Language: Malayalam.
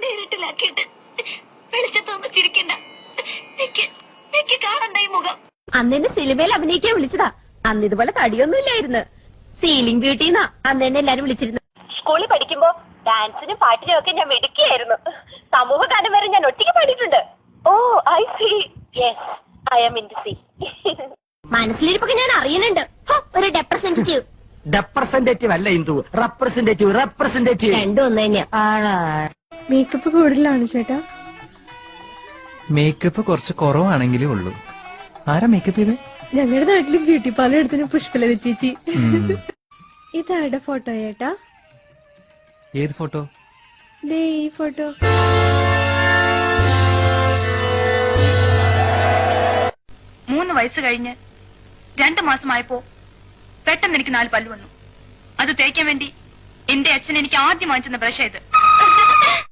എന്നെ ഇരുട്ടിലാക്കിയിട്ട് വെളിച്ചത്തൊന്നും ചിരിക്കണ്ട. എനിക്ക് കാണണ്ട ഈ മുഖം. അന്നെന്നെ സിനിമയിൽ അഭിനയിക്കാൻ വിളിച്ചതാ. അന്ന് ഇതുപോലെ തടിയൊന്നും ഇല്ലായിരുന്നു. സീലിംഗ് ബ്യൂട്ടിന്നാ അന്നെന്നെ എല്ലാരും വിളിച്ചിരുന്നു. സ്കൂളിൽ പഠിക്കുമ്പോ ഡാൻസിനും പാട്ടിനും ഒക്കെ ഞാൻ മിടുക്കിയായിരുന്നു. സമൂഹ ഗാനം വരെ ഞാൻ ഒറ്റയ്ക്ക് പാടിയിട്ടുണ്ട്. Oh I see. Yes, I am in the sea. മനസ്സിലിരിപ്പൊക്കെ ഞാൻ അറിയുന്നുണ്ട്. ഒരു റെപ്രസെന്റേറ്റീവ്. റെപ്രസെന്റേറ്റീവ് അല്ല ഇന്ദു, റെപ്രസെന്റേറ്റീവ്. രണ്ടും ഒന്ന് തന്നെയാ. മേക്കപ്പ് കൂടുതലാണ് ചേട്ടാ. മേക്കപ്പ് കുറച്ച് കുറവാണെങ്കിലേ ഉള്ളൂ. ആരാ മേക്കപ്പ് ചെയ്ത്? ഞങ്ങളുടെ നാട്ടില് ബ്യൂട്ടി പാർലർ എടുത്തിന് പുഷ്പലത ചേച്ചി. ഇതാരുടെ ഫോട്ടോ ചേട്ടാ? ഏത് ഫോട്ടോ? ദേ ഈ ഫോട്ടോ. മൂന്ന് വയസ്സ് കഴിഞ്ഞ് 2 മാസമായപ്പോ പെട്ടെന്ന് എനിക്ക് 4 പല്ല് വന്നു. അത് തേക്കാൻ വേണ്ടി എന്റെ അച്ഛൻ എനിക്ക് ആദ്യം വാങ്ങിച്ചെന്ന ബ്രഷ് ഇത്.